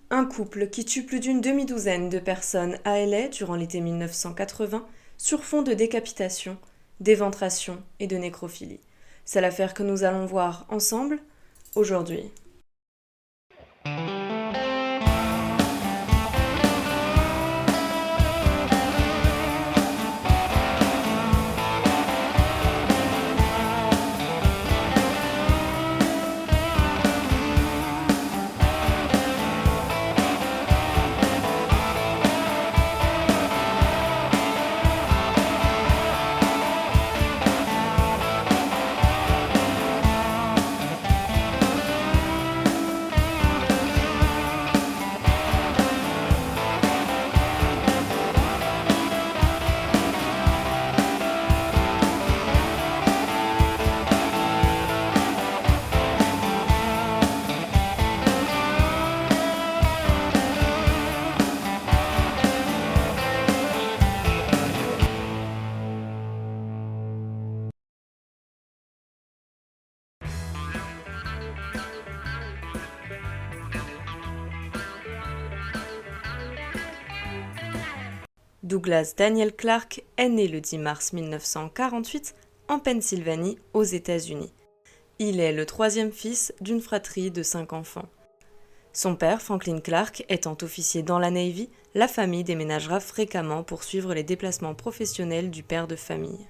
Un couple qui tue plus d'une demi-douzaine de personnes à LA durant l'été 1980 sur fond de décapitation, d'éventration et de nécrophilie. C'est l'affaire que nous allons voir ensemble aujourd'hui. Douglas Daniel Clark est né le 10 mars 1948 en Pennsylvanie, aux États-Unis. Il est le troisième fils d'une fratrie de 5 enfants. Son père, Franklin Clark, étant officier dans la Navy, la famille déménagera fréquemment pour suivre les déplacements professionnels du père de famille.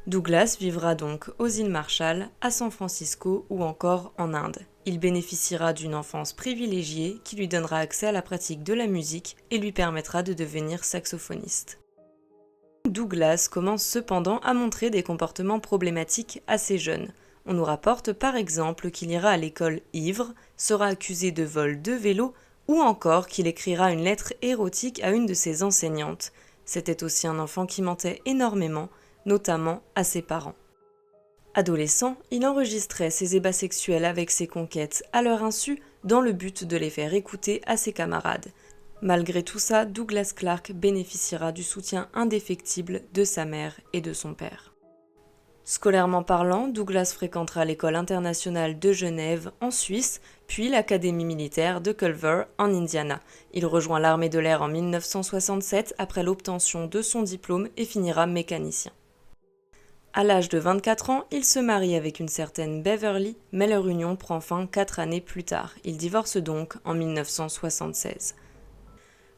Douglas vivra donc aux îles Marshall, à San Francisco ou encore en Inde. Il bénéficiera d'une enfance privilégiée qui lui donnera accès à la pratique de la musique et lui permettra de devenir saxophoniste. Douglas commence cependant à montrer des comportements problématiques assez jeunes. On nous rapporte par exemple qu'il ira à l'école ivre, sera accusé de vol de vélo ou encore qu'il écrira une lettre érotique à une de ses enseignantes. C'était aussi un enfant qui mentait énormément, notamment à ses parents. Adolescent, il enregistrait ses ébats sexuels avec ses conquêtes à leur insu dans le but de les faire écouter à ses camarades. Malgré tout ça, Douglas Clark bénéficiera du soutien indéfectible de sa mère et de son père. Scolairement parlant, Douglas fréquentera l'école internationale de Genève en Suisse, puis l'académie militaire de Culver en Indiana. Il rejoint l'armée de l'air en 1967 après l'obtention de son diplôme et finira mécanicien. À l'âge de 24 ans, il se marie avec une certaine Beverly, mais leur union prend fin 4 années plus tard. Ils divorcent donc en 1976.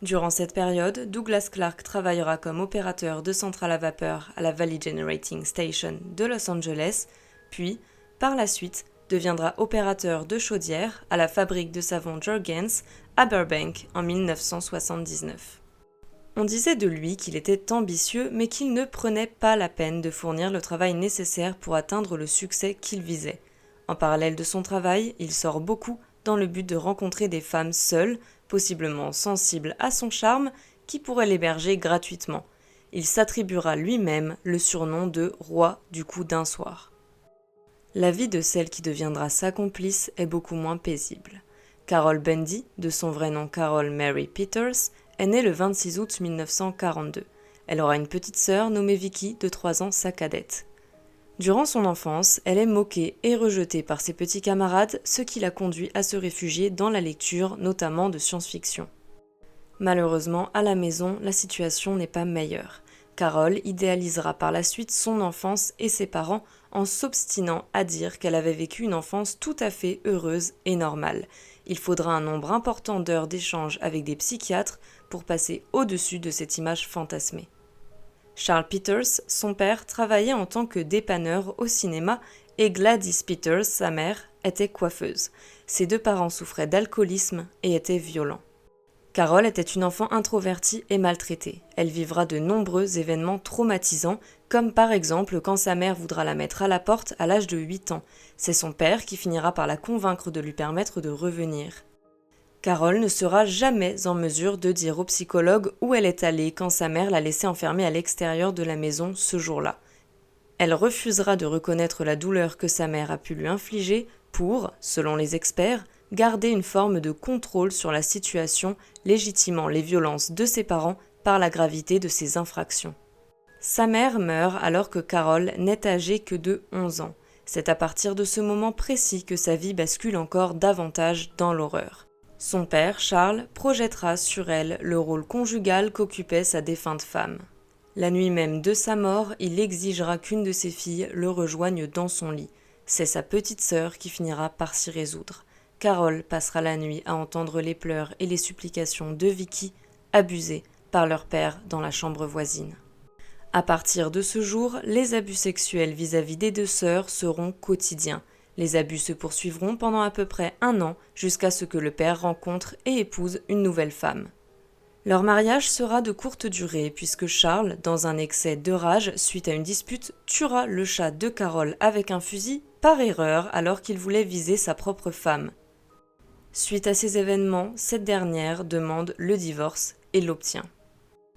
Durant cette période, Douglas Clark travaillera comme opérateur de centrale à vapeur à la Valley Generating Station de Los Angeles, puis, par la suite, deviendra opérateur de chaudière à la fabrique de savon Jergens à Burbank en 1979. On disait de lui qu'il était ambitieux, mais qu'il ne prenait pas la peine de fournir le travail nécessaire pour atteindre le succès qu'il visait. En parallèle de son travail, il sort beaucoup dans le but de rencontrer des femmes seules, possiblement sensibles à son charme, qui pourraient l'héberger gratuitement. Il s'attribuera lui-même le surnom de « roi du coup d'un soir ». La vie de celle qui deviendra sa complice est beaucoup moins paisible. Carol Bundy, de son vrai nom Carol Mary Peters, est née le 26 août 1942. Elle aura une petite sœur nommée Vicky, de 3 ans, sa cadette. Durant son enfance, elle est moquée et rejetée par ses petits camarades, ce qui la conduit à se réfugier dans la lecture, notamment de science-fiction. Malheureusement, à la maison, la situation n'est pas meilleure. Carol idéalisera par la suite son enfance et ses parents en s'obstinant à dire qu'elle avait vécu une enfance tout à fait heureuse et normale. Il faudra un nombre important d'heures d'échange avec des psychiatres pour passer au-dessus de cette image fantasmée. Charles Peters, son père, travaillait en tant que dépanneur au cinéma et Gladys Peters, sa mère, était coiffeuse. Ses 2 parents souffraient d'alcoolisme et étaient violents. Carol était une enfant introvertie et maltraitée. Elle vivra de nombreux événements traumatisants, comme par exemple quand sa mère voudra la mettre à la porte à l'âge de 8 ans. C'est son père qui finira par la convaincre de lui permettre de revenir. Carol ne sera jamais en mesure de dire au psychologue où elle est allée quand sa mère l'a laissée enfermée à l'extérieur de la maison ce jour-là. Elle refusera de reconnaître la douleur que sa mère a pu lui infliger pour, selon les experts, garder une forme de contrôle sur la situation, légitimant les violences de ses parents par la gravité de ses infractions. Sa mère meurt alors que Carol n'est âgée que de 11 ans. C'est à partir de ce moment précis que sa vie bascule encore davantage dans l'horreur. Son père, Charles, projettera sur elle le rôle conjugal qu'occupait sa défunte femme. La nuit même de sa mort, il exigera qu'une de ses filles le rejoigne dans son lit. C'est sa petite sœur qui finira par s'y résoudre. Carol passera la nuit à entendre les pleurs et les supplications de Vicky, abusée par leur père dans la chambre voisine. À partir de ce jour, les abus sexuels vis-à-vis des deux sœurs seront quotidiens. Les abus se poursuivront pendant à peu près 1 an jusqu'à ce que le père rencontre et épouse une nouvelle femme. Leur mariage sera de courte durée puisque Charles, dans un excès de rage suite à une dispute, tuera le chat de Carol avec un fusil par erreur alors qu'il voulait viser sa propre femme. Suite à ces événements, cette dernière demande le divorce et l'obtient.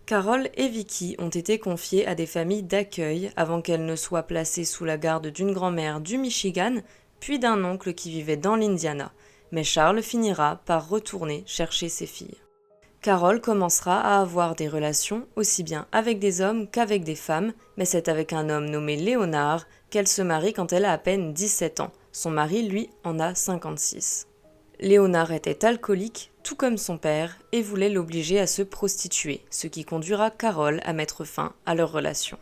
Carol et Vicky ont été confiées à des familles d'accueil avant qu'elles ne soient placées sous la garde d'une grand-mère du Michigan, puis d'un oncle qui vivait dans l'Indiana. Mais Charles finira par retourner chercher ses filles. Carol commencera à avoir des relations aussi bien avec des hommes qu'avec des femmes, mais c'est avec un homme nommé Léonard qu'elle se marie quand elle a à peine 17 ans. Son mari, lui, en a 56. Léonard était alcoolique, tout comme son père, et voulait l'obliger à se prostituer, ce qui conduira Carol à mettre fin à leur relation.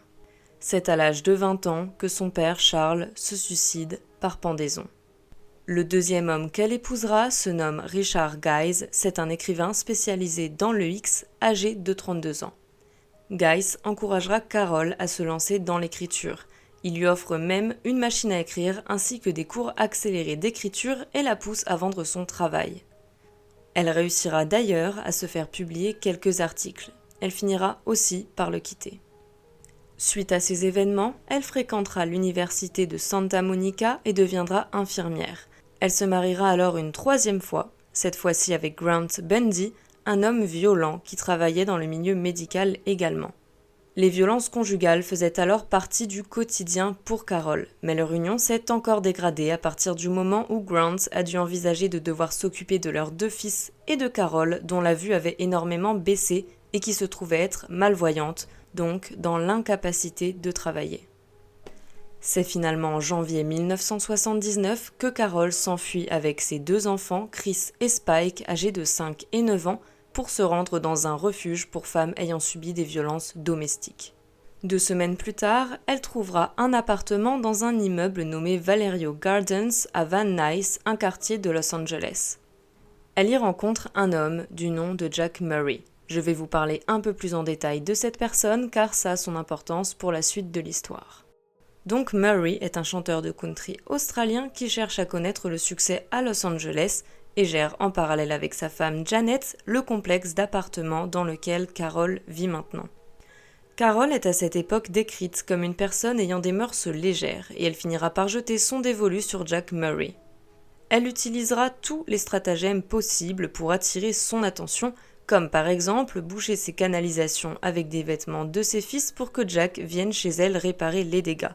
C'est à l'âge de 20 ans que son père, Charles, se suicide par pendaison. Le deuxième homme qu'elle épousera se nomme Richard Guys, c'est un écrivain spécialisé dans le X, âgé de 32 ans. Guys encouragera Carol à se lancer dans l'écriture. Il lui offre même une machine à écrire ainsi que des cours accélérés d'écriture et la pousse à vendre son travail. Elle réussira d'ailleurs à se faire publier quelques articles. Elle finira aussi par le quitter. Suite à ces événements, elle fréquentera l'université de Santa Monica et deviendra infirmière. Elle se mariera alors une 3e fois, cette fois-ci avec Grant Bundy, un homme violent qui travaillait dans le milieu médical également. Les violences conjugales faisaient alors partie du quotidien pour Carol, mais leur union s'est encore dégradée à partir du moment où Grant a dû envisager de devoir s'occuper de leurs 2 fils et de Carol, dont la vue avait énormément baissé et qui se trouvait être malvoyante, donc dans l'incapacité de travailler. C'est finalement en janvier 1979 que Carol s'enfuit avec ses 2 enfants, Chris et Spike, âgés de 5 et 9 ans, pour se rendre dans un refuge pour femmes ayant subi des violences domestiques. 2 semaines plus tard, elle trouvera un appartement dans un immeuble nommé Valerio Gardens à Van Nuys, un quartier de Los Angeles. Elle y rencontre un homme du nom de Jack Murray. Je vais vous parler un peu plus en détail de cette personne car ça a son importance pour la suite de l'histoire. Donc Murray est un chanteur de country australien qui cherche à connaître le succès à Los Angeles et gère en parallèle avec sa femme Janet le complexe d'appartements dans lequel Carol vit maintenant. Carol est à cette époque décrite comme une personne ayant des mœurs légères et elle finira par jeter son dévolu sur Jack Murray. Elle utilisera tous les stratagèmes possibles pour attirer son attention, comme par exemple boucher ses canalisations avec des vêtements de ses fils pour que Jack vienne chez elle réparer les dégâts.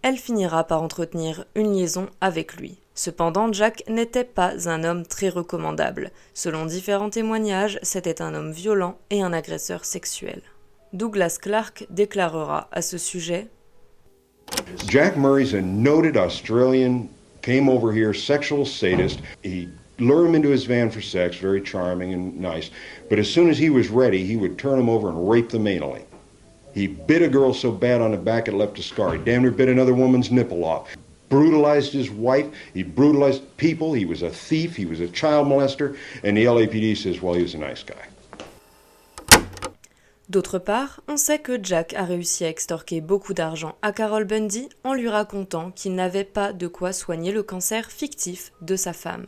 Elle finira par entretenir une liaison avec lui. Cependant, Jack n'était pas un homme très recommandable. Selon différents témoignages, c'était un homme violent et un agresseur sexuel. Douglas Clark déclarera à ce sujet « Jack Murray's a noted Australian, came over here, sexual sadist. He lured him into his van for sex, very charming and nice. But as soon as he was ready, he would turn him over and rape them anally. He bit a girl so bad on the back it left a scar. He damn near bit another woman's nipple off. Brutalized his wife. He brutalized people. He was a thief. He was a child molester. And the LAPD says, well, he was a nice guy. » D'autre part, on sait que Jack a réussi à extorquer beaucoup d'argent à Carol Bundy en lui racontant qu'il n'avait pas de quoi soigner le cancer fictif de sa femme.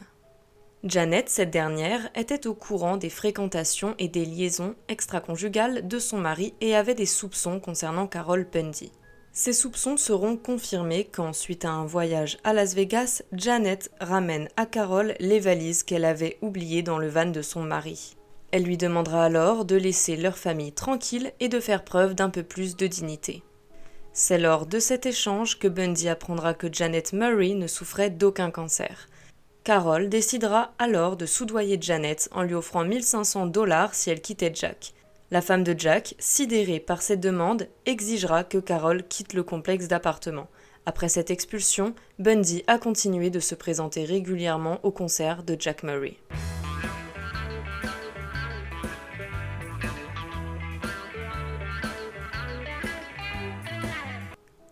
Janet, cette dernière, était au courant des fréquentations et des liaisons extraconjugales de son mari et avait des soupçons concernant Carol Bundy. Ces soupçons seront confirmés quand, suite à un voyage à Las Vegas, Janet ramène à Carol les valises qu'elle avait oubliées dans le van de son mari. Elle lui demandera alors de laisser leur famille tranquille et de faire preuve d'un peu plus de dignité. C'est lors de cet échange que Bundy apprendra que Janet Murray ne souffrait d'aucun cancer. Carol décidera alors de soudoyer Janet en lui offrant $1 500 si elle quittait Jack. La femme de Jack, sidérée par cette demande, exigera que Carol quitte le complexe d'appartements. Après cette expulsion, Bundy a continué de se présenter régulièrement au concert de Jack Murray.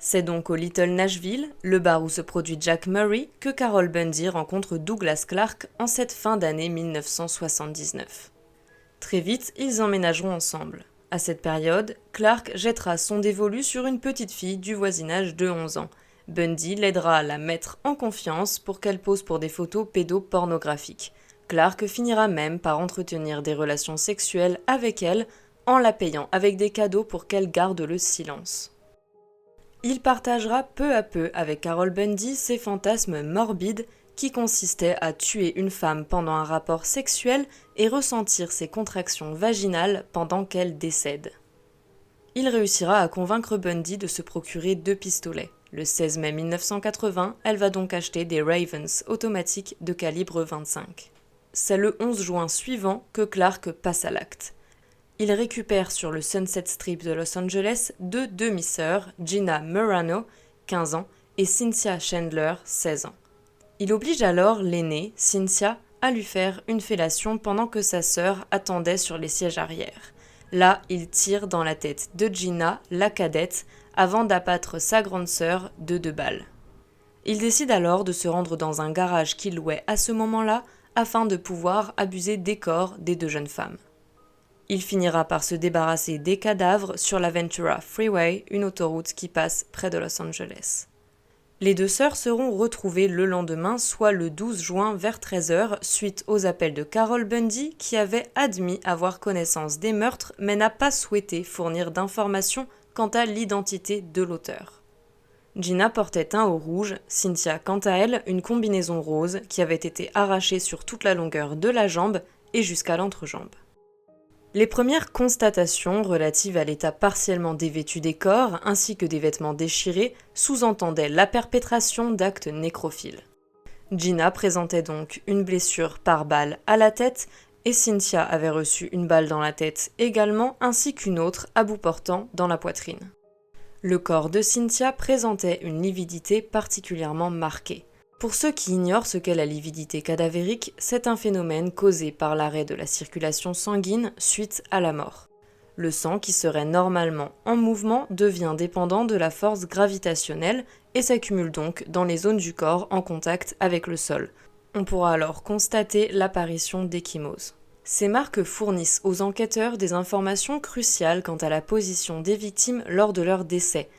C'est donc au Little Nashville, le bar où se produit Jack Murray, que Carol Bundy rencontre Douglas Clark en cette fin d'année 1979. Très vite, ils emménageront ensemble. À cette période, Clark jettera son dévolu sur une petite fille du voisinage de 11 ans. Bundy l'aidera à la mettre en confiance pour qu'elle pose pour des photos pédopornographiques. Clark finira même par entretenir des relations sexuelles avec elle en la payant avec des cadeaux pour qu'elle garde le silence. Il partagera peu à peu avec Carol Bundy ses fantasmes morbides qui consistaient à tuer une femme pendant un rapport sexuel et ressentir ses contractions vaginales pendant qu'elle décède. Il réussira à convaincre Bundy de se procurer 2 pistolets. Le 16 mai 1980, elle va donc acheter des Ravens automatiques de calibre 25. C'est le 11 juin suivant que Clark passe à l'acte. Il récupère sur le Sunset Strip de Los Angeles 2 demi-sœurs, Gina Murano, 15 ans, et Cynthia Chandler, 16 ans. Il oblige alors l'aînée, Cynthia, à lui faire une fellation pendant que sa sœur attendait sur les sièges arrière. Là, il tire dans la tête de Gina, la cadette, avant d'abattre sa grande sœur de 2 balles. Il décide alors de se rendre dans un garage qu'il louait à ce moment-là afin de pouvoir abuser des corps des 2 jeunes femmes. Il finira par se débarrasser des cadavres sur la Ventura Freeway, une autoroute qui passe près de Los Angeles. Les 2 sœurs seront retrouvées le lendemain, soit le 12 juin vers 13h, suite aux appels de Carol Bundy qui avait admis avoir connaissance des meurtres mais n'a pas souhaité fournir d'informations quant à l'identité de l'auteur. Gina portait un haut rouge, Cynthia quant à elle une combinaison rose qui avait été arrachée sur toute la longueur de la jambe et jusqu'à l'entrejambe. Les premières constatations relatives à l'état partiellement dévêtu des corps ainsi que des vêtements déchirés sous-entendaient la perpétration d'actes nécrophiles. Gina présentait donc une blessure par balle à la tête et Cynthia avait reçu une balle dans la tête également ainsi qu'une autre à bout portant dans la poitrine. Le corps de Cynthia présentait une lividité particulièrement marquée. Pour ceux qui ignorent ce qu'est la lividité cadavérique, c'est un phénomène causé par l'arrêt de la circulation sanguine suite à la mort. Le sang qui serait normalement en mouvement devient dépendant de la force gravitationnelle et s'accumule donc dans les zones du corps en contact avec le sol. On pourra alors constater l'apparition d'ecchymoses. Ces marques fournissent aux enquêteurs des informations cruciales quant à la position des victimes lors de leur décès.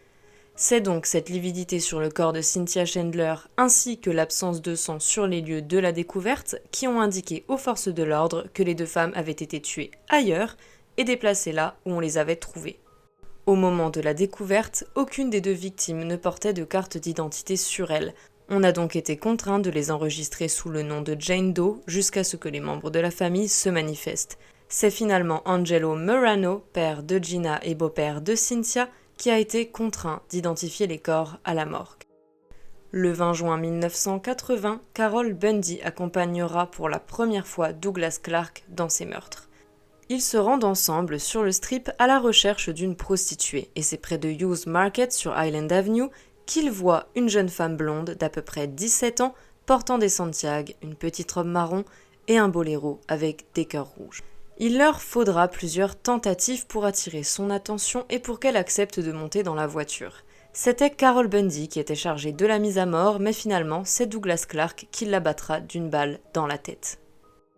C'est donc cette lividité sur le corps de Cynthia Chandler ainsi que l'absence de sang sur les lieux de la découverte qui ont indiqué aux forces de l'ordre que les 2 femmes avaient été tuées ailleurs et déplacées là où on les avait trouvées. Au moment de la découverte, aucune des 2 victimes ne portait de carte d'identité sur elle. On a donc été contraint de les enregistrer sous le nom de Jane Doe jusqu'à ce que les membres de la famille se manifestent. C'est finalement Angelo Murano, père de Gina et beau-père de Cynthia, qui a été contraint d'identifier les corps à la morgue. Le 20 juin 1980, Carol Bundy accompagnera pour la première fois Douglas Clark dans ses meurtres. Ils se rendent ensemble sur le strip à la recherche d'une prostituée et c'est près de Hughes Market sur Island Avenue qu'ils voient une jeune femme blonde d'à peu près 17 ans portant des Santiago, une petite robe marron et un boléro avec des cœurs rouges. Il leur faudra plusieurs tentatives pour attirer son attention et pour qu'elle accepte de monter dans la voiture. C'était Carol Bundy qui était chargée de la mise à mort, mais finalement c'est Douglas Clark qui l'abattra d'une balle dans la tête.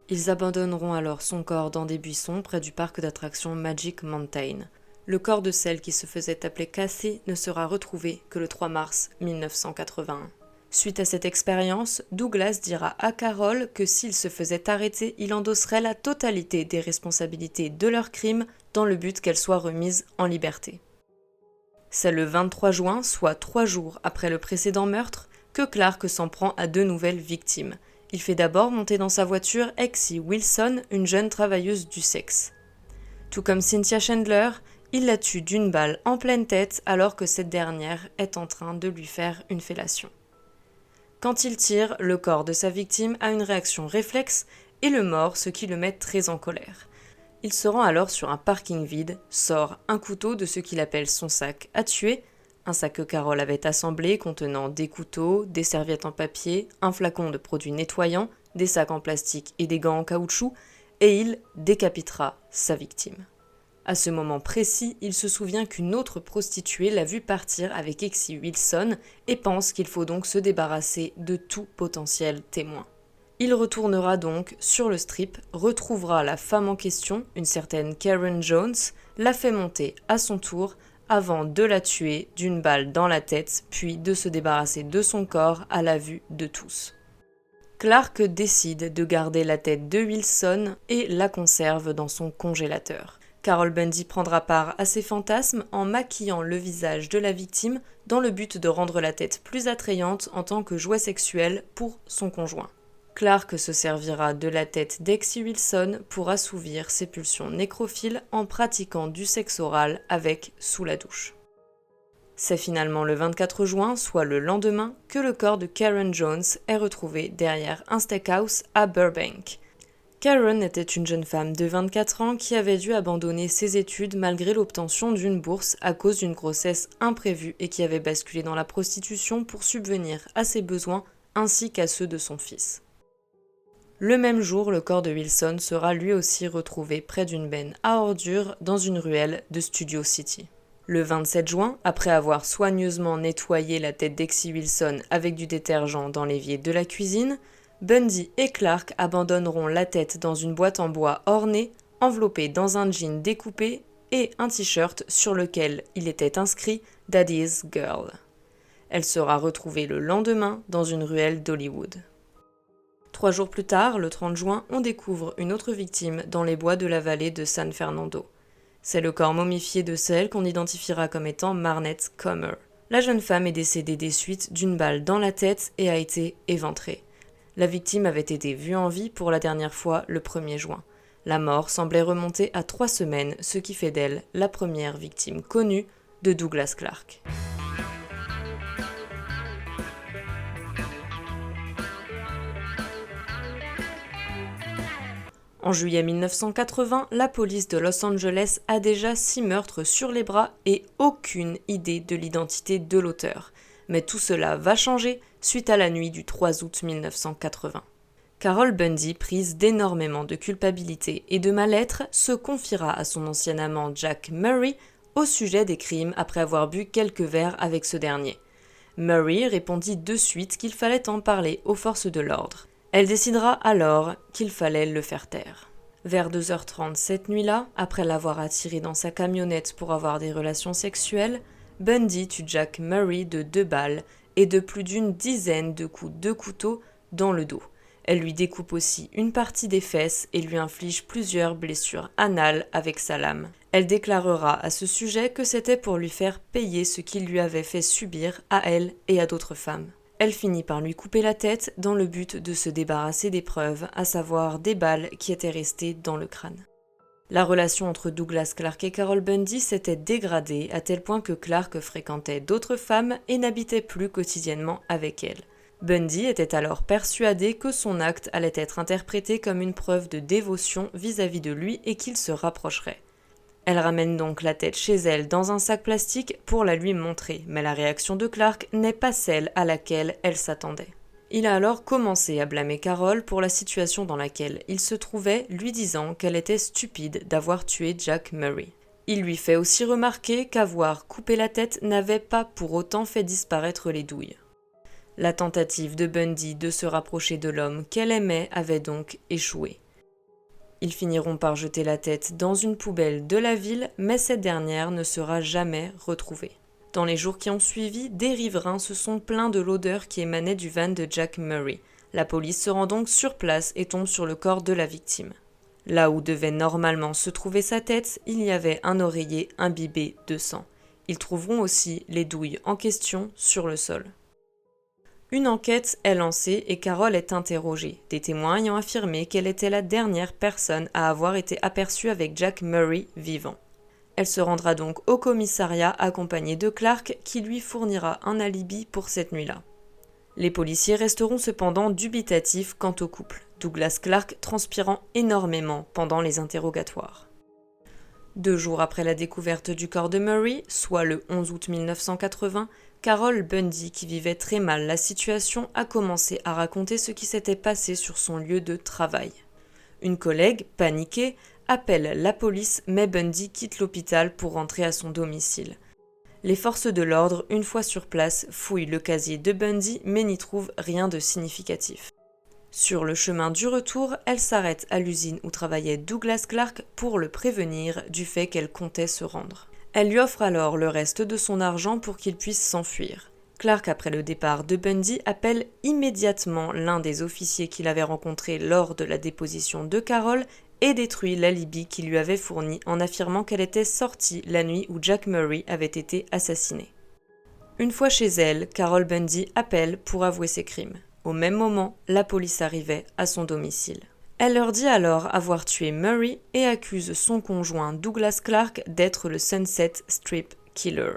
Ils abandonneront alors son corps dans des buissons près du parc d'attractions Magic Mountain. Le corps de celle qui se faisait appeler Cassie ne sera retrouvé que le 3 mars 1981. Suite à cette expérience, Douglas dira à Carol que s'il se faisait arrêter, il endosserait la totalité des responsabilités de leur crime dans le but qu'elle soit remise en liberté. C'est le 23 juin, soit 3 jours après le précédent meurtre, que Clark s'en prend à 2 nouvelles victimes. Il fait d'abord monter dans sa voiture Exie Wilson, une jeune travailleuse du sexe. Tout comme Cynthia Chandler, il la tue d'une balle en pleine tête alors que cette dernière est en train de lui faire une fellation. Quand il tire, le corps de sa victime a une réaction réflexe et le mord, ce qui le met très en colère. Il se rend alors sur un parking vide, sort un couteau de ce qu'il appelle son sac à tuer, un sac que Carol avait assemblé contenant des couteaux, des serviettes en papier, un flacon de produits nettoyants, des sacs en plastique et des gants en caoutchouc, et il décapitera sa victime. À ce moment précis, il se souvient qu'une autre prostituée l'a vu partir avec Exie Wilson et pense qu'il faut donc se débarrasser de tout potentiel témoin. Il retournera donc sur le strip, retrouvera la femme en question, une certaine Karen Jones, la fait monter à son tour avant de la tuer d'une balle dans la tête, puis de se débarrasser de son corps à la vue de tous. Clark décide de garder la tête de Wilson et la conserve dans son congélateur. Carol Bundy prendra part à ses fantasmes en maquillant le visage de la victime dans le but de rendre la tête plus attrayante en tant que jouet sexuel pour son conjoint. Clark se servira de la tête d'Exie Wilson pour assouvir ses pulsions nécrophiles en pratiquant du sexe oral avec sous la douche. C'est finalement le 24 juin, soit le lendemain, que le corps de Karen Jones est retrouvé derrière un steakhouse à Burbank. Karen était une jeune femme de 24 ans qui avait dû abandonner ses études malgré l'obtention d'une bourse à cause d'une grossesse imprévue et qui avait basculé dans la prostitution pour subvenir à ses besoins ainsi qu'à ceux de son fils. Le même jour, le corps de Wilson sera lui aussi retrouvé près d'une benne à ordures dans une ruelle de Studio City. Le 27 juin, après avoir soigneusement nettoyé la tête d'Exie Wilson avec du détergent dans l'évier de la cuisine, Bundy et Clark abandonneront la tête dans une boîte en bois ornée, enveloppée dans un jean découpé et un t-shirt sur lequel il était inscrit « Daddy's Girl ». Elle sera retrouvée le lendemain dans une ruelle d'Hollywood. 3 jours plus tard, le 30 juin, on découvre une autre victime dans les bois de la vallée de San Fernando. C'est le corps momifié de celle qu'on identifiera comme étant Marnette Comer. La jeune femme est décédée des suites d'une balle dans la tête et a été éventrée. La victime avait été vue en vie pour la dernière fois le 1er juin. La mort semblait remonter à 3 semaines, ce qui fait d'elle la première victime connue de Douglas Clark. En juillet 1980, la police de Los Angeles a déjà 6 meurtres sur les bras et aucune idée de l'identité de l'auteur. Mais tout cela va changer suite à la nuit du 3 août 1980. Carol Bundy, prise d'énormément de culpabilité et de mal-être, se confiera à son ancien amant Jack Murray au sujet des crimes après avoir bu quelques verres avec ce dernier. Murray répondit de suite qu'il fallait en parler aux forces de l'ordre. Elle décidera alors qu'il fallait le faire taire. Vers 2h30 cette nuit-là, après l'avoir attiré dans sa camionnette pour avoir des relations sexuelles, Bundy tue Jack Murray de 2 balles et de plus d'une dizaine de coups de couteau dans le dos. Elle lui découpe aussi une partie des fesses et lui inflige plusieurs blessures anales avec sa lame. Elle déclarera à ce sujet que c'était pour lui faire payer ce qu'il lui avait fait subir à elle et à d'autres femmes. Elle finit par lui couper la tête dans le but de se débarrasser des preuves, à savoir des balles qui étaient restées dans le crâne. La relation entre Douglas Clark et Carol Bundy s'était dégradée à tel point que Clark fréquentait d'autres femmes et n'habitait plus quotidiennement avec elles. Bundy était alors persuadé que son acte allait être interprété comme une preuve de dévotion vis-à-vis de lui et qu'il se rapprocherait. Elle ramène donc la tête chez elle dans un sac plastique pour la lui montrer, mais la réaction de Clark n'est pas celle à laquelle elle s'attendait. Il a alors commencé à blâmer Carol pour la situation dans laquelle il se trouvait, lui disant qu'elle était stupide d'avoir tué Jack Murray. Il lui fait aussi remarquer qu'avoir coupé la tête n'avait pas pour autant fait disparaître les douilles. La tentative de Bundy de se rapprocher de l'homme qu'elle aimait avait donc échoué. Ils finiront par jeter la tête dans une poubelle de la ville, mais cette dernière ne sera jamais retrouvée. Dans les jours qui ont suivi, des riverains se sont plaints de l'odeur qui émanait du van de Jack Murray. La police se rend donc sur place et tombe sur le corps de la victime. Là où devait normalement se trouver sa tête, il y avait un oreiller imbibé de sang. Ils trouveront aussi les douilles en question sur le sol. Une enquête est lancée et Carol est interrogée, des témoins ayant affirmé qu'elle était la dernière personne à avoir été aperçue avec Jack Murray vivant. Elle se rendra donc au commissariat accompagnée de Clark qui lui fournira un alibi pour cette nuit-là. Les policiers resteront cependant dubitatifs quant au couple, Douglas Clark transpirant énormément pendant les interrogatoires. 2 jours après la découverte du corps de Murray, soit le 11 août 1980, Carol Bundy, qui vivait très mal la situation, a commencé à raconter ce qui s'était passé sur son lieu de travail. Une collègue, paniquée, appelle la police, mais Bundy quitte l'hôpital pour rentrer à son domicile. Les forces de l'ordre, une fois sur place, fouillent le casier de Bundy mais n'y trouvent rien de significatif. Sur le chemin du retour, elle s'arrête à l'usine où travaillait Douglas Clark pour le prévenir du fait qu'elle comptait se rendre. Elle lui offre alors le reste de son argent pour qu'il puisse s'enfuir. Clark, après le départ de Bundy, appelle immédiatement l'un des officiers qu'il avait rencontré lors de la déposition de Carol et détruit l'alibi qu'il lui avait fourni en affirmant qu'elle était sortie la nuit où Jack Murray avait été assassiné. Une fois chez elle, Carol Bundy appelle pour avouer ses crimes. Au même moment, la police arrivait à son domicile. Elle leur dit alors avoir tué Murray et accuse son conjoint Douglas Clark d'être le Sunset Strip Killer.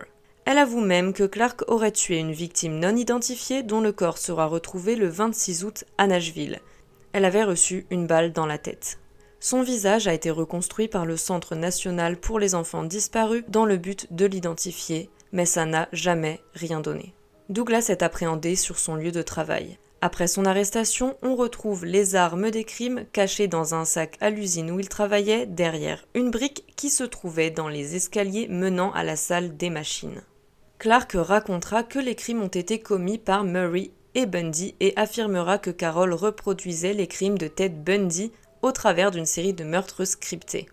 Elle avoue même que Clark aurait tué une victime non identifiée dont le corps sera retrouvé le 26 août à Nashville. Elle avait reçu une balle dans la tête. Son visage a été reconstruit par le Centre national pour les enfants disparus dans le but de l'identifier, mais ça n'a jamais rien donné. Douglas est appréhendé sur son lieu de travail. Après son arrestation, on retrouve les armes des crimes cachées dans un sac à l'usine où il travaillait derrière une brique qui se trouvait dans les escaliers menant à la salle des machines. Clark racontera que les crimes ont été commis par Murray et Bundy et affirmera que Carol reproduisait les crimes de Ted Bundy au travers d'une série de meurtres scriptés.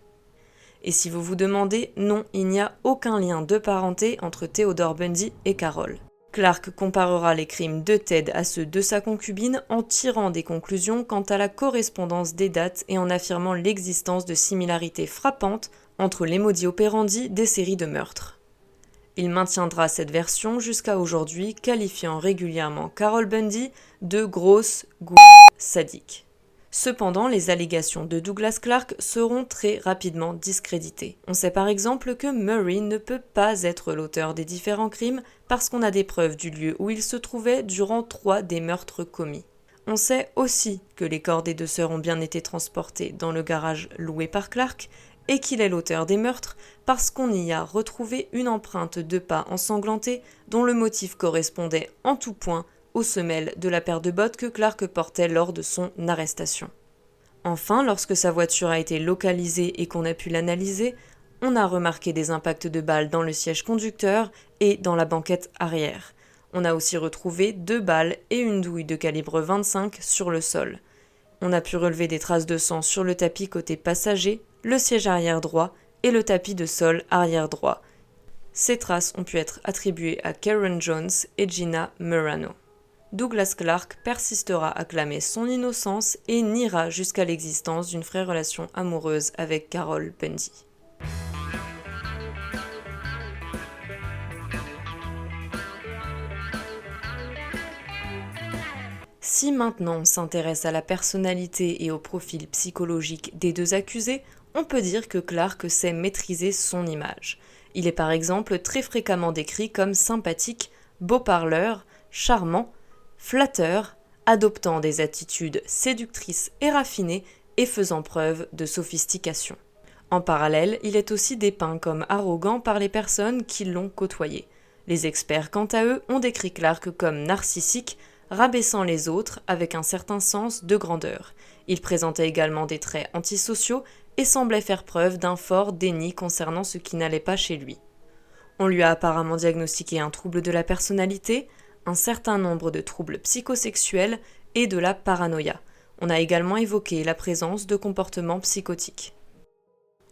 Et si vous vous demandez, non, il n'y a aucun lien de parenté entre Theodore Bundy et Carol. Clark comparera les crimes de Ted à ceux de sa concubine en tirant des conclusions quant à la correspondance des dates et en affirmant l'existence de similarités frappantes entre les modus operandi des séries de meurtres. Il maintiendra cette version jusqu'à aujourd'hui, qualifiant régulièrement Carol Bundy de grosse gouine sadique. Cependant, les allégations de Douglas Clark seront très rapidement discréditées. On sait par exemple que Murray ne peut pas être l'auteur des différents crimes parce qu'on a des preuves du lieu où il se trouvait durant 3 des meurtres commis. On sait aussi que les corps des 2 sœurs ont bien été transportés dans le garage loué par Clark et qu'il est l'auteur des meurtres parce qu'on y a retrouvé une empreinte de pas ensanglantés dont le motif correspondait en tout point aux semelles de la paire de bottes que Clark portait lors de son arrestation. Enfin, lorsque sa voiture a été localisée et qu'on a pu l'analyser, on a remarqué des impacts de balles dans le siège conducteur et dans la banquette arrière. On a aussi retrouvé 2 balles et une douille de calibre 25 sur le sol. On a pu relever des traces de sang sur le tapis côté passager, le siège arrière droit et le tapis de sol arrière droit. Ces traces ont pu être attribuées à Karen Jones et Gina Murano. Douglas Clark persistera à clamer son innocence et niera jusqu'à l'existence d'une vraie relation amoureuse avec Carol Bundy. Si maintenant on s'intéresse à la personnalité et au profil psychologique des 2 accusés, on peut dire que Clark sait maîtriser son image. Il est par exemple très fréquemment décrit comme sympathique, beau parleur, charmant, flatteur, adoptant des attitudes séductrices et raffinées et faisant preuve de sophistication. En parallèle, il est aussi dépeint comme arrogant par les personnes qui l'ont côtoyé. Les experts, quant à eux, ont décrit Clark comme narcissique, rabaissant les autres avec un certain sens de grandeur. Il présentait également des traits antisociaux et semblait faire preuve d'un fort déni concernant ce qui n'allait pas chez lui. On lui a apparemment diagnostiqué un trouble de la personnalité, un certain nombre de troubles psychosexuels et de la paranoïa. On a également évoqué la présence de comportements psychotiques.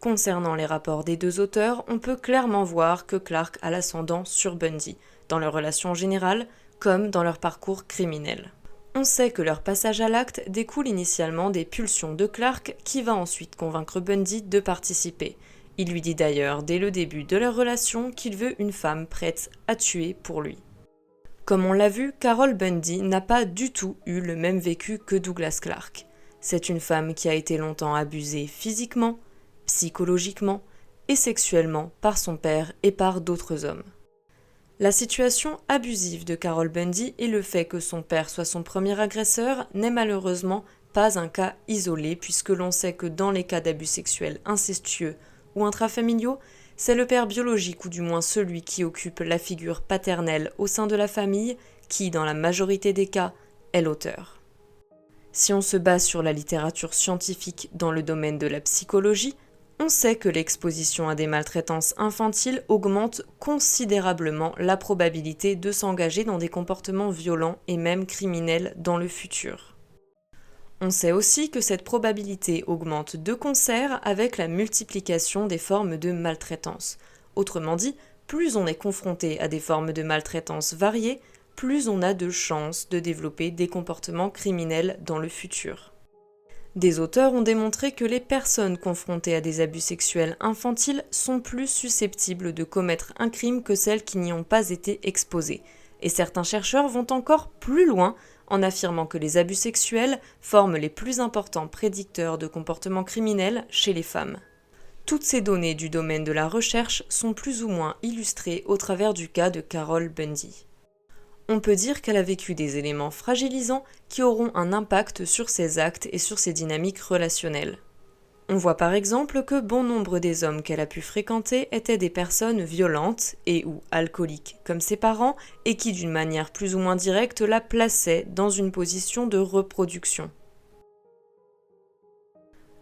Concernant les rapports des 2 auteurs, on peut clairement voir que Clark a l'ascendant sur Bundy, dans leur relation générale comme dans leur parcours criminel. On sait que leur passage à l'acte découle initialement des pulsions de Clark qui va ensuite convaincre Bundy de participer. Il lui dit d'ailleurs dès le début de leur relation qu'il veut une femme prête à tuer pour lui. Comme on l'a vu, Carol Bundy n'a pas du tout eu le même vécu que Douglas Clark. C'est une femme qui a été longtemps abusée physiquement, psychologiquement et sexuellement par son père et par d'autres hommes. La situation abusive de Carol Bundy et le fait que son père soit son premier agresseur n'est malheureusement pas un cas isolé puisque l'on sait que dans les cas d'abus sexuels incestueux ou intrafamiliaux, c'est le père biologique ou du moins celui qui occupe la figure paternelle au sein de la famille qui, dans la majorité des cas, est l'auteur. Si on se base sur la littérature scientifique dans le domaine de la psychologie, On sait que l'exposition à des maltraitances infantiles augmente considérablement la probabilité de s'engager dans des comportements violents et même criminels dans le futur. On sait aussi que cette probabilité augmente de concert avec la multiplication des formes de maltraitance. Autrement dit, plus on est confronté à des formes de maltraitance variées, plus on a de chances de développer des comportements criminels dans le futur. Des auteurs ont démontré que les personnes confrontées à des abus sexuels infantiles sont plus susceptibles de commettre un crime que celles qui n'y ont pas été exposées. Et certains chercheurs vont encore plus loin en affirmant que les abus sexuels forment les plus importants prédicteurs de comportements criminels chez les femmes. Toutes ces données du domaine de la recherche sont plus ou moins illustrées au travers du cas de Carol Bundy. On peut dire qu'elle a vécu des éléments fragilisants qui auront un impact sur ses actes et sur ses dynamiques relationnelles. On voit par exemple que bon nombre des hommes qu'elle a pu fréquenter étaient des personnes violentes et ou alcooliques comme ses parents et qui d'une manière plus ou moins directe la plaçaient dans une position de reproduction.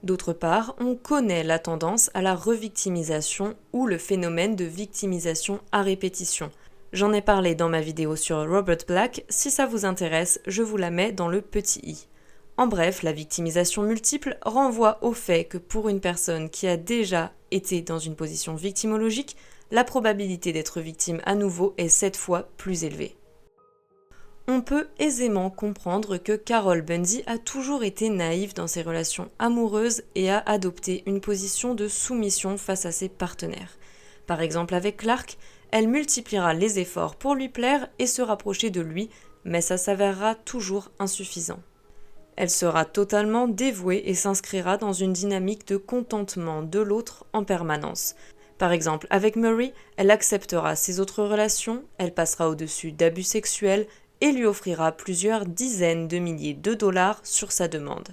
D'autre part, on connaît la tendance à la revictimisation ou le phénomène de victimisation à répétition. J'en ai parlé dans ma vidéo sur Robert Black, si ça vous intéresse, je vous la mets dans le petit i. En bref, la victimisation multiple renvoie au fait que pour une personne qui a déjà été dans une position victimologique, la probabilité d'être victime à nouveau est 7 fois plus élevée. On peut aisément comprendre que Carol Bundy a toujours été naïve dans ses relations amoureuses et a adopté une position de soumission face à ses partenaires. Par exemple avec Clark, elle multipliera les efforts pour lui plaire et se rapprocher de lui, mais ça s'avérera toujours insuffisant. Elle sera totalement dévouée et s'inscrira dans une dynamique de contentement de l'autre en permanence. Par exemple, avec Murray, elle acceptera ses autres relations, elle passera au-dessus d'abus sexuels et lui offrira plusieurs dizaines de milliers de dollars sur sa demande.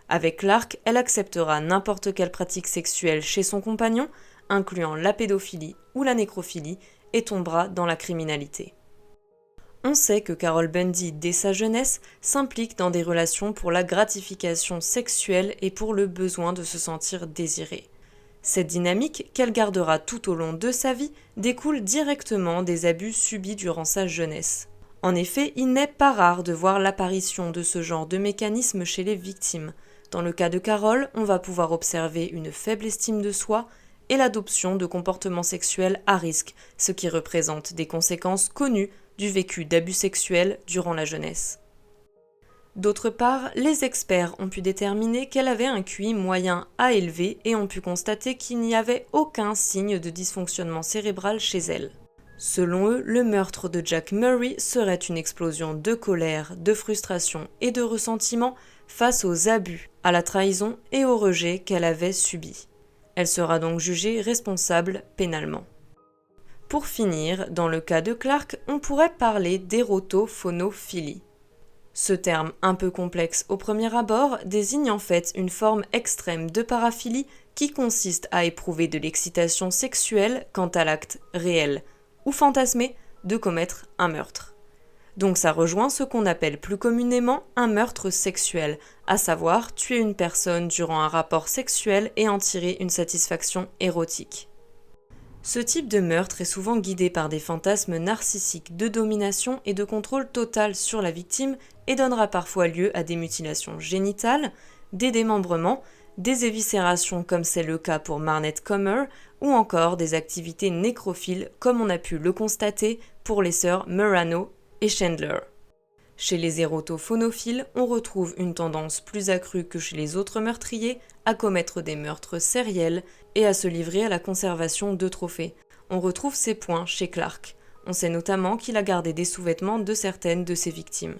Avec Clark, elle acceptera n'importe quelle pratique sexuelle chez son compagnon, incluant la pédophilie ou la nécrophilie, et tombera dans la criminalité. On sait que Carol Bundy, dès sa jeunesse, s'implique dans des relations pour la gratification sexuelle et pour le besoin de se sentir désirée. Cette dynamique, qu'elle gardera tout au long de sa vie, découle directement des abus subis durant sa jeunesse. En effet, il n'est pas rare de voir l'apparition de ce genre de mécanisme chez les victimes. Dans le cas de Carol, on va pouvoir observer une faible estime de soi et l'adoption de comportements sexuels à risque, ce qui représente des conséquences connues du vécu d'abus sexuels durant la jeunesse. D'autre part, les experts ont pu déterminer qu'elle avait un QI moyen à élevé et ont pu constater qu'il n'y avait aucun signe de dysfonctionnement cérébral chez elle. Selon eux, le meurtre de Jack Murray serait une explosion de colère, de frustration et de ressentiment face aux abus, à la trahison et au rejet qu'elle avait subis. Elle sera donc jugée responsable pénalement. Pour finir, dans le cas de Clark, on pourrait parler d'érotophonophilie. Ce terme un peu complexe au premier abord désigne en fait une forme extrême de paraphilie qui consiste à éprouver de l'excitation sexuelle quant à l'acte réel ou fantasmé de commettre un meurtre. Donc ça rejoint ce qu'on appelle plus communément un meurtre sexuel, à savoir tuer une personne durant un rapport sexuel et en tirer une satisfaction érotique. Ce type de meurtre est souvent guidé par des fantasmes narcissiques de domination et de contrôle total sur la victime et donnera parfois lieu à des mutilations génitales, des démembrements, des éviscérations comme c'est le cas pour Marnette Comer, ou encore des activités nécrophiles comme on a pu le constater pour les sœurs Murano et Chandler. Chez les érotophonophiles, on retrouve une tendance plus accrue que chez les autres meurtriers à commettre des meurtres sériels et à se livrer à la conservation de trophées. On retrouve ces points chez Clark. On sait notamment qu'il a gardé des sous-vêtements de certaines de ses victimes.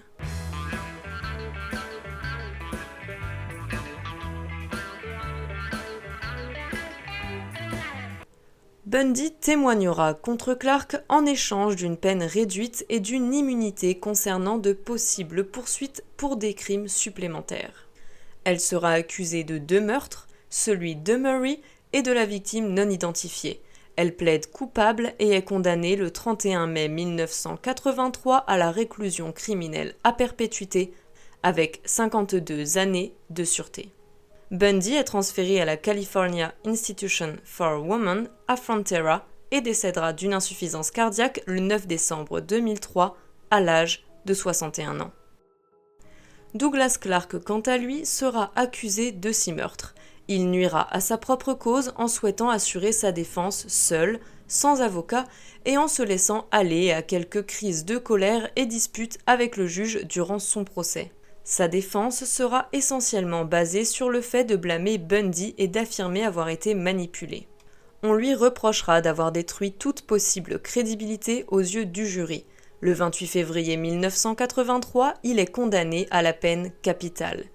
Bundy témoignera contre Clark en échange d'une peine réduite et d'une immunité concernant de possibles poursuites pour des crimes supplémentaires. Elle sera accusée de 2 meurtres, celui de Murray et de la victime non identifiée. Elle plaide coupable et est condamnée le 31 mai 1983 à la réclusion criminelle à perpétuité avec 52 années de sûreté. Bundy est transféré à la California Institution for Women à Frontera et décédera d'une insuffisance cardiaque le 9 décembre 2003 à l'âge de 61 ans. Douglas Clark, quant à lui, sera accusé de 6 meurtres. Il nuira à sa propre cause en souhaitant assurer sa défense seul, sans avocat, et en se laissant aller à quelques crises de colère et disputes avec le juge durant son procès. Sa défense sera essentiellement basée sur le fait de blâmer Bundy et d'affirmer avoir été manipulé. On lui reprochera d'avoir détruit toute possible crédibilité aux yeux du jury. Le 28 février 1983, il est condamné à la peine capitale.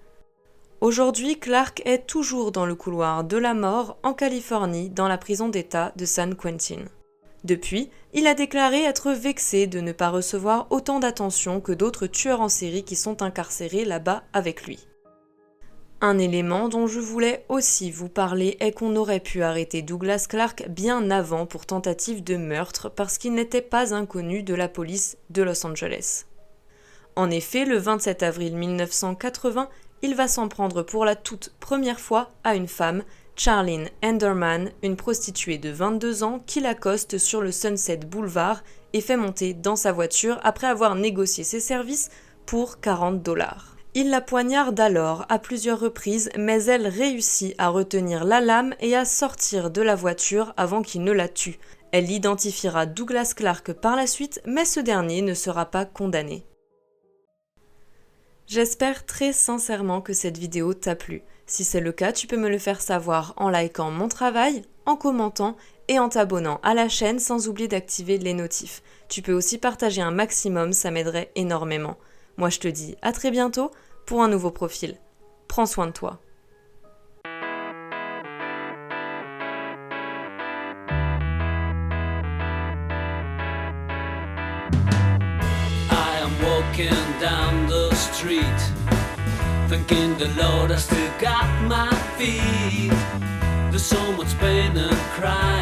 Aujourd'hui, Clark est toujours dans le couloir de la mort en Californie, dans la prison d'État de San Quentin. Depuis, il a déclaré être vexé de ne pas recevoir autant d'attention que d'autres tueurs en série qui sont incarcérés là-bas avec lui. Un élément dont je voulais aussi vous parler est qu'on aurait pu arrêter Douglas Clark bien avant pour tentative de meurtre parce qu'il n'était pas inconnu de la police de Los Angeles. En effet, le 27 avril 1980, il va s'en prendre pour la toute première fois à une femme, Charlene Enderman, une prostituée de 22 ans qui l'accoste sur le Sunset Boulevard et fait monter dans sa voiture après avoir négocié ses services pour $40. Il la poignarde alors à plusieurs reprises, mais elle réussit à retenir la lame et à sortir de la voiture avant qu'il ne la tue. Elle identifiera Douglas Clark par la suite, mais ce dernier ne sera pas condamné. J'espère très sincèrement que cette vidéo t'a plu. Si c'est le cas, tu peux me le faire savoir en likant mon travail, en commentant et en t'abonnant à la chaîne sans oublier d'activer les notifs. Tu peux aussi partager un maximum, ça m'aiderait énormément. Moi je te dis à très bientôt pour un nouveau profil. Prends soin de toi. I am walking down the street, thanking the Lord I still got my feet. There's so much pain and crying.